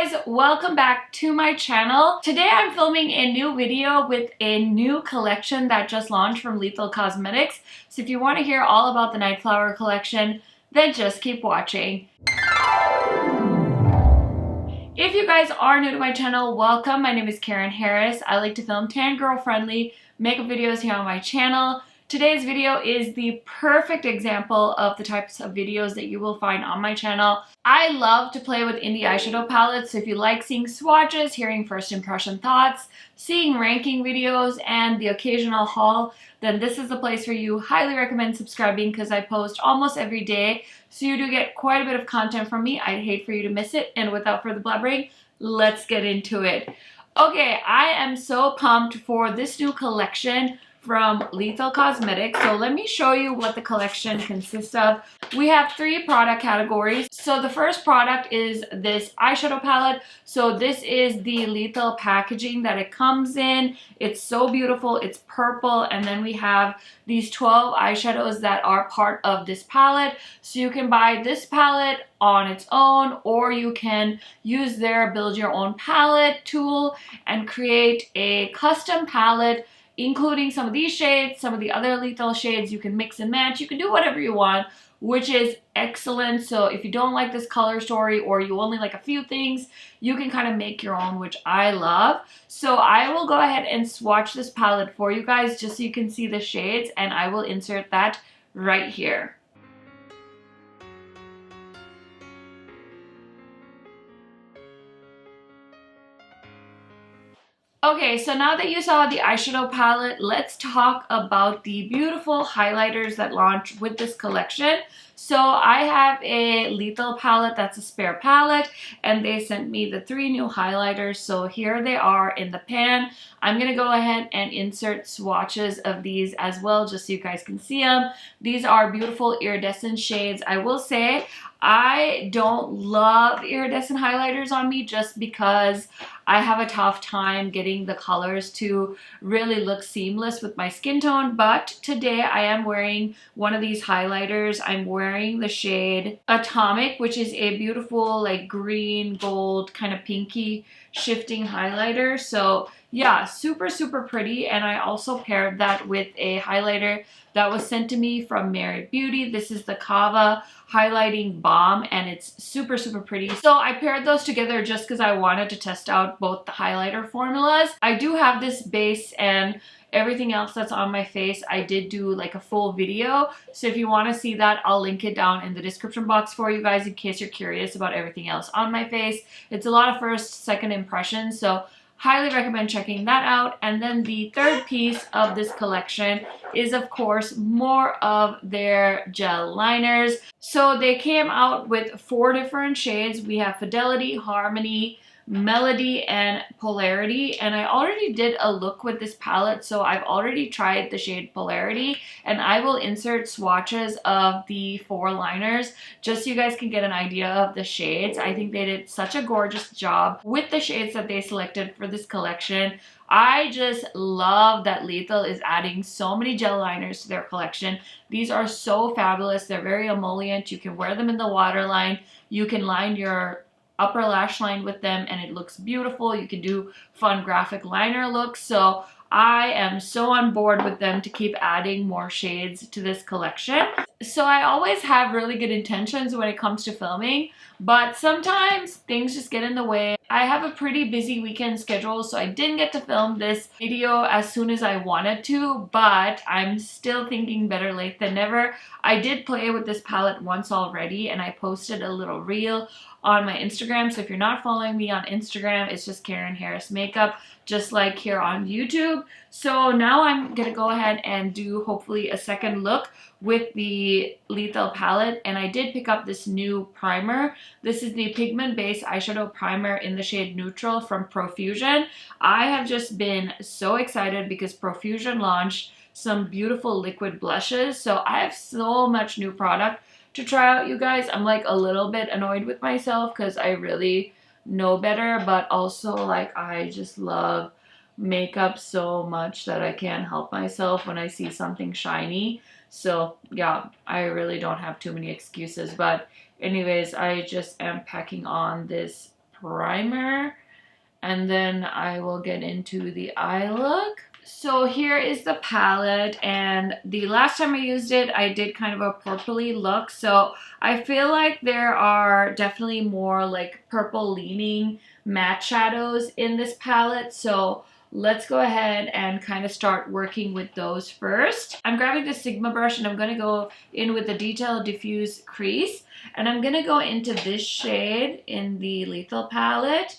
guys, welcome back to my channel. Today I'm filming a new video with a new collection that just launched from Lethal Cosmetics. So if you want to hear all about the Nightflower collection, then just keep watching. If you guys are new to my channel, welcome. My name is Karen Harris. I like to film tan girl friendly makeup videos here on my channel. Today's video is the perfect example of the types of videos that you will find on my channel. I love to play with indie eyeshadow palettes, so if you like seeing swatches, hearing first impression thoughts, seeing ranking videos, and the occasional haul, then this is the place for you. Highly recommend subscribing because I post almost every day, so you do get quite a bit of content from me. I'd hate for you to miss it, and without further blabbering, let's get into it. Okay, I am so pumped for this new collection from Lethal Cosmetics. So let me show you what the collection consists of. We have three product categories. So the first product is this eyeshadow palette. So this is the Lethal packaging that it comes in. It's so beautiful. It's purple. And then we have these 12 eyeshadows that are part of this palette. So you can buy this palette on its own, or you can use their build your own palette tool and create a custom palette including some of these shades, some of the other Lethal shades. You can mix and match. You can do whatever you want, which is excellent. So if you don't like this color story or you only like a few things, you can kind of make your own, which I love. So I will go ahead and swatch this palette for you guys just so you can see the shades, and I will insert that right here. Okay, so now that you saw the eyeshadow palette, let's talk about the beautiful highlighters that launched with this collection. So I have a Lethal palette that's a spare palette, and they sent me the three new highlighters. So here they are in the pan. I'm going to go ahead and insert swatches of these as well just so you guys can see them. These are beautiful iridescent shades. I will say I don't love iridescent highlighters on me just because I have a tough time getting the colors to really look seamless with my skin tone. But today I am wearing one of these highlighters. I'm wearing the shade Atomic, which is a beautiful like green, gold, kind of pinky shifting highlighter. So yeah, super pretty. And I also paired that with a highlighter that was sent to me from Beaute. This is the Kava highlighting balm, and it's super pretty. So I paired those together just because I wanted to test out both the highlighter formulas. I do have this base and everything else that's on my face. I did do like a full video, so if you want to see that, I'll link it down in the description box for you guys in case you're curious about everything else on my face. It's a lot of first, second impressions, so highly recommend checking that out. And then the third piece of this collection is of course more of their gel liners. So they came out with 4 different shades. We have Fidelity, Harmony, Melody, and Polarity, and I already did a look with this palette, so I've already tried the shade Polarity, and I will insert swatches of the 4 liners just so you guys can get an idea of the shades. I think they did such a gorgeous job with the shades that they selected for this collection. I just love that Lethal is adding so many gel liners to their collection. These are so fabulous. They're very emollient. You can wear them in the waterline. You can line your upper lash line with them and it looks beautiful. You can do fun graphic liner looks. So I am so on board with them to keep adding more shades to this collection. So I always have really good intentions when it comes to filming, but sometimes things just get in the way. I have a pretty busy weekend schedule, so I didn't get to film this video as soon as I wanted to, but I'm still thinking better late than never. I did play with this palette once already, and I posted a little reel on my Instagram. So if you're not following me on Instagram, it's just Karen Harris Makeup, just like here on YouTube. So now I'm gonna go ahead and do hopefully a second look with the Lethal palette, and I did pick up this new primer. This is the Pigment Base Eyeshadow Primer in the shade Neutral from Profusion. I have just been so excited because Profusion launched some beautiful liquid blushes, so I have so much new product to try out, you guys. I'm like a little bit annoyed with myself because I really know better, but also like I just love makeup so much that I can't help myself when I see something shiny. So yeah, I really don't have too many excuses. But anyways, I just am packing on this primer, and then I will get into the eye look. So here is the palette, and the last time I used it, I did kind of a purpley look. So I feel like there are definitely more like purple leaning matte shadows in this palette. So let's go ahead and kind of start working with those first. I'm grabbing the Sigma brush and I'm going to go in with the Detail Diffuse Crease. And I'm going to go into this shade in the Lethal palette.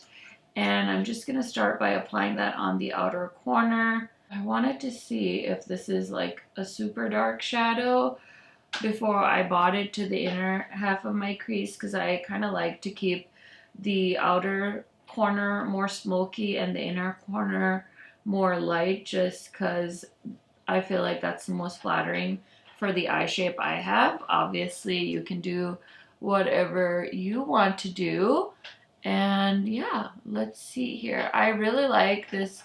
And I'm just going to start by applying that on the outer corner. I wanted to see if this is like a super dark shadow before I brought it to the inner half of my crease, because I kind of like to keep the outer corner more smoky and the inner corner more light, just because I feel like that's the most flattering for the eye shape I have. Obviously, you can do whatever you want to do. And yeah, let's see here. I really like this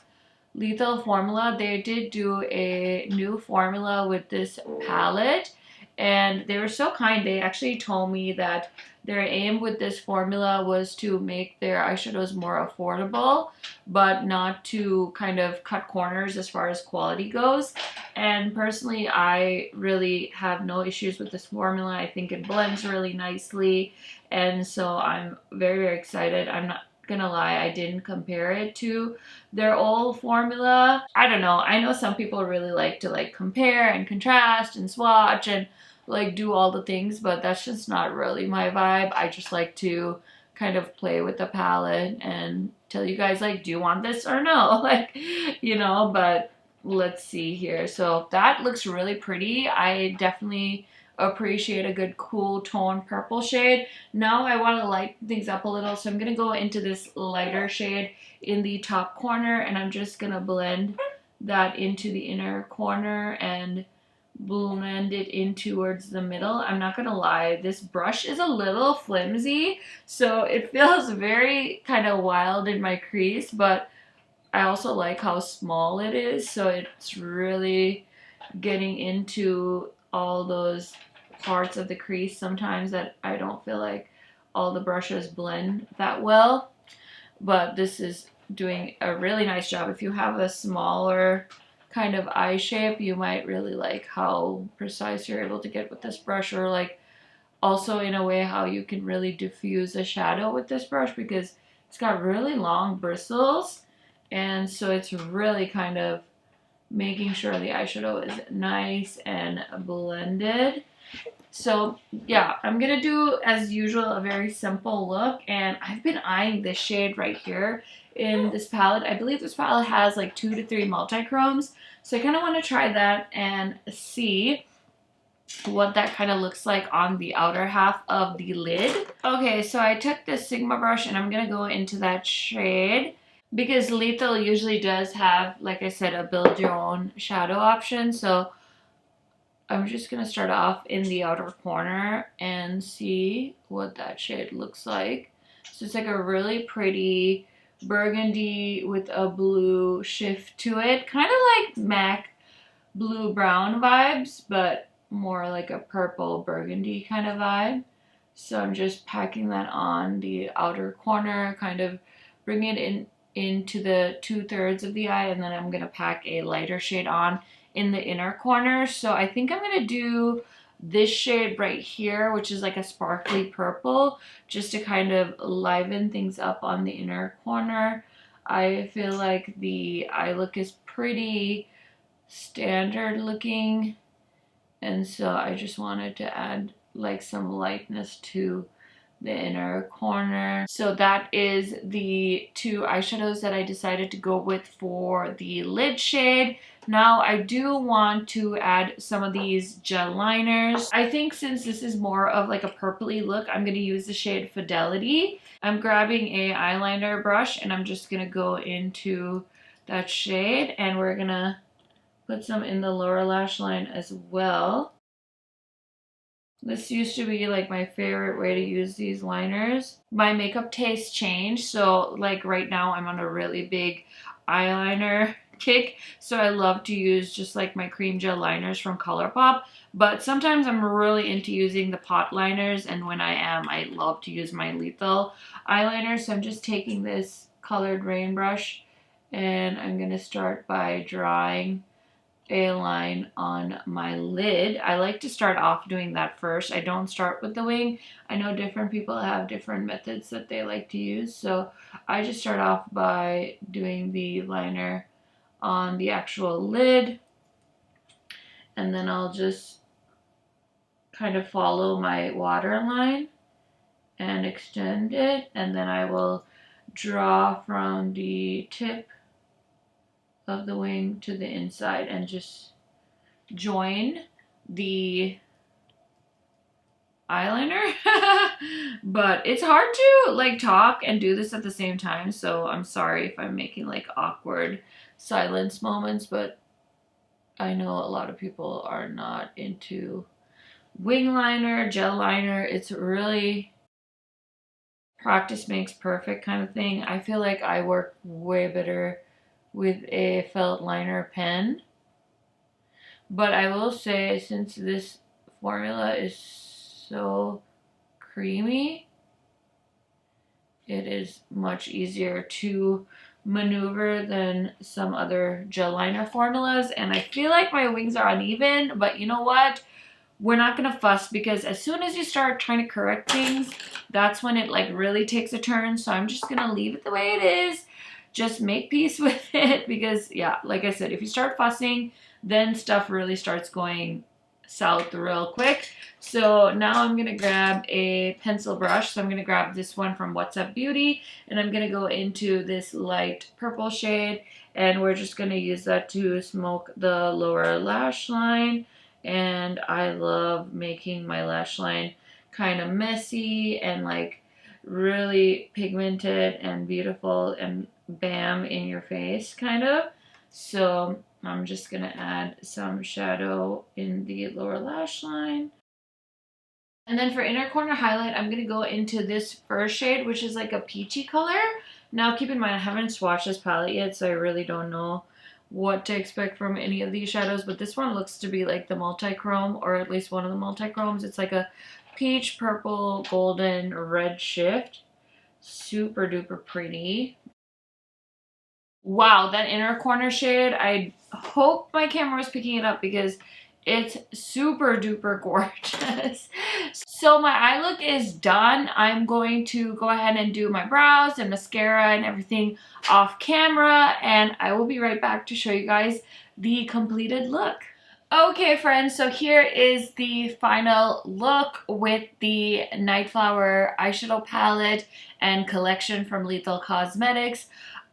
Lethal formula. They did do a new formula with this palette, and they were so kind. They actually told me that their aim with this formula was to make their eyeshadows more affordable, but not to kind of cut corners as far as quality goes. And personally, I really have no issues with this formula. I think it blends really nicely, and so I'm very, very excited. I'm not gonna lie, I didn't compare it to their old formula. I don't know. I know some people really like to like compare and contrast and swatch and like do all the things, but that's just not really my vibe. I just like to kind of play with the palette and tell you guys like, do you want this or no? Like, you know, but let's see here. So that looks really pretty. I definitely appreciate a good cool tone purple shade. Now I want to light things up a little, so I'm going to go into this lighter shade in the top corner, and I'm just going to blend that into the inner corner and blend it in towards the middle. I'm not going to lie, this brush is a little flimsy, so it feels very kind of wild in my crease, but I also like how small it is, so it's really getting into all those parts of the crease sometimes that I don't feel like all the brushes blend that well. But this is doing a really nice job. If you have a smaller kind of eye shape, you might really like how precise you're able to get with this brush, or like also in a way how you can really diffuse a shadow with this brush, because it's got really long bristles, and so it's really kind of making sure the eyeshadow is nice and blended. So yeah, I'm gonna do as usual a very simple look, and I've been eyeing this shade right here in this palette. I believe this palette has like 2 to 3 multi-chromes, so I kind of want to try that and see what that kind of looks like on the outer half of the lid. Okay, so I took this Sigma brush and I'm gonna go into that shade, because Lethal usually does have, like I said, a build your own shadow option. So I'm just going to start off in the outer corner and see what that shade looks like. So it's like a really pretty burgundy with a blue shift to it. Kind of like MAC blue brown vibes, but more like a purple burgundy kind of vibe. So I'm just packing that on the outer corner, kind of bring it into the 2/3 of the eye, and then I'm going to pack a lighter shade on in the inner corner. So I think I'm going to do this shade right here, which is like a sparkly purple, just to kind of liven things up on the inner corner. I feel like the eye look is pretty standard looking, and so I just wanted to add like some lightness to the inner corner. So that is the 2 eyeshadows that I decided to go with for the lid shade. Now I do want to add some of these gel liners. I think since this is more of like a purpley look, I'm going to use the shade Fidelity. I'm grabbing a eyeliner brush and I'm just going to go into that shade, and we're going to put some in the lower lash line as well. This used to be like my favorite way to use these liners. My makeup taste changed, so like right now I'm on a really big eyeliner kick, so I love to use just like my cream gel liners from ColourPop. But sometimes I'm really into using the pot liners, and when I am, I love to use my Lethal eyeliner. So I'm just taking this colored rain brush, and I'm gonna start by drawing a line on my lid. I like to start off doing that first. I don't start with the wing. I know different people have different methods that they like to use, so I just start off by doing the liner on the actual lid, and then I'll just kind of follow my waterline and extend it, and then I will draw from the tip of the wing to the inside and just join the eyeliner. But it's hard to like talk and do this at the same time, so I'm sorry if I'm making like awkward silence moments, but I know a lot of people are not into wing liner, gel liner. It's really practice makes perfect kind of thing. I feel like I work way better with a felt liner pen, but I will say, since this formula is so creamy, it is much easier to maneuver than some other gel liner formulas. And I feel like my wings are uneven, but you know what? We're not gonna fuss, because as soon as you start trying to correct things, that's when it like really takes a turn. So I'm just gonna leave it the way it is. Just make peace with it, because yeah, like I said, if you start fussing, then stuff really starts going south real quick. So now I'm gonna grab a pencil brush. So I'm gonna grab this one from What's Up Beauty, and I'm gonna go into this light purple shade, and we're just gonna use that to smoke the lower lash line. And I love making my lash line kind of messy and like really pigmented and beautiful and bam in your face kind of. So I'm just gonna add some shadow in the lower lash line. And then for inner corner highlight, I'm gonna go into this first shade, which is like a peachy color. Now keep in mind, I haven't swatched this palette yet, so I really don't know what to expect from any of these shadows, but this one looks to be like the multi-chrome, or at least one of the multi-chromes. It's like a peach, purple, golden, red shift. Super duper pretty. Wow, that inner corner shade, I hope my camera was picking it up, because it's super duper gorgeous. So my eye look is done. I'm going to go ahead and do my brows and mascara and everything off camera, and I will be right back to show you guys the completed look. Okay friends, so here is the final look with the Nightflower eyeshadow palette and collection from Lethal Cosmetics.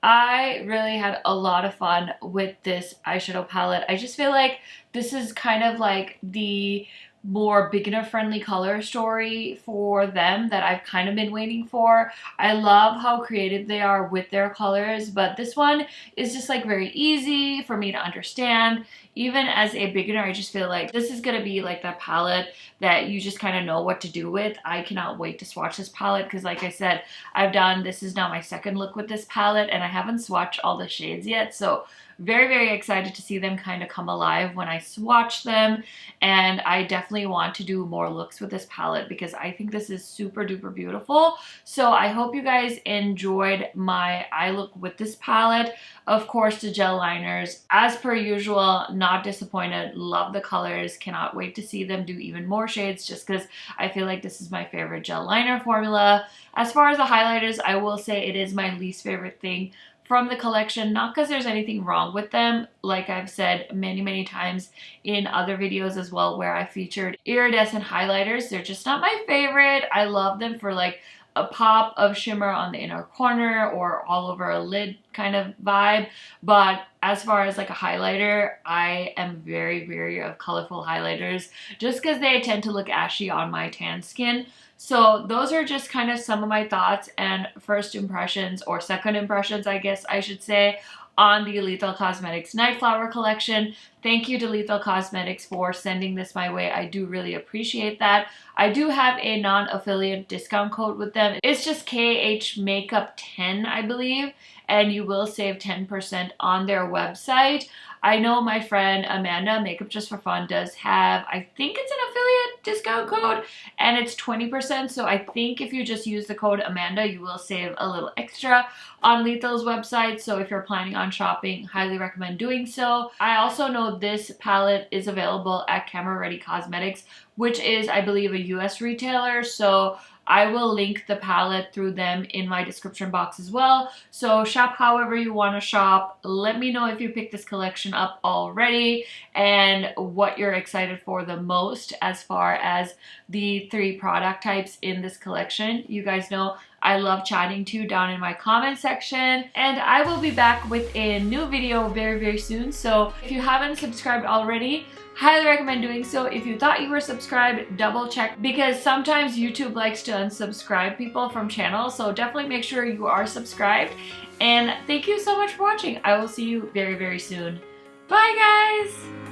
I really had a lot of fun with this eyeshadow palette. I just feel like this is kind of like the more beginner friendly color story for them that I've kind of been waiting for. I love how creative they are with their colors, but this one is just like very easy for me to understand. Even as a beginner, I just feel like this is gonna be like that palette that you just kind of know what to do with. I cannot wait to swatch this palette, because like I said, this is now my second look with this palette, and I haven't swatched all the shades yet, so very, very excited to see them kind of come alive when I swatch them. And I definitely want to do more looks with this palette, because I think this is super duper beautiful. So I hope you guys enjoyed my eye look with this palette. Of course, the gel liners, as per usual, not disappointed. Love the colors. Cannot wait to see them do even more shades, just because I feel like this is my favorite gel liner formula. As far as the highlighters, I will say it is my least favorite thing from the collection, not because there's anything wrong with them. Like I've said many times in other videos as well, where I featured iridescent highlighters, they're just not my favorite. I love them for like a pop of shimmer on the inner corner or all over a lid kind of vibe, but as far as like a highlighter, I am very wary of colorful highlighters, just because they tend to look ashy on my tan skin. So those are just kind of some of my thoughts and first impressions, or second impressions I guess I should say, on the Lethal Cosmetics Nightflower collection. Thank you to Lethal Cosmetics for sending this my way. I do really appreciate that. I do have a non-affiliate discount code with them. It's just KHMAKEUP 10, I believe. and you will save 10% on their website. I know my friend Amanda, Makeup Just for Fun, does have, I think it's an affiliate discount code, and it's 20%. So I think if you just use the code Amanda, you will save a little extra on Lethal's website. So if you're planning on shopping, highly recommend doing so. I also know this palette is available at Camera Ready Cosmetics, which is, I believe, a US retailer. So I will link the palette through them in my description box as well. So shop however you want to shop. Let me know if you picked this collection up already and what you're excited for the most as far as the 3 product types in this collection. You guys know I love chatting to you down in my comment section, and I will be back with a new video very, very soon. So if you haven't subscribed already, highly recommend doing so. If you thought you were subscribed, double check, because sometimes YouTube likes to unsubscribe people from channels. So definitely make sure you are subscribed. And thank you so much for watching. I will see you very, very soon. Bye, guys!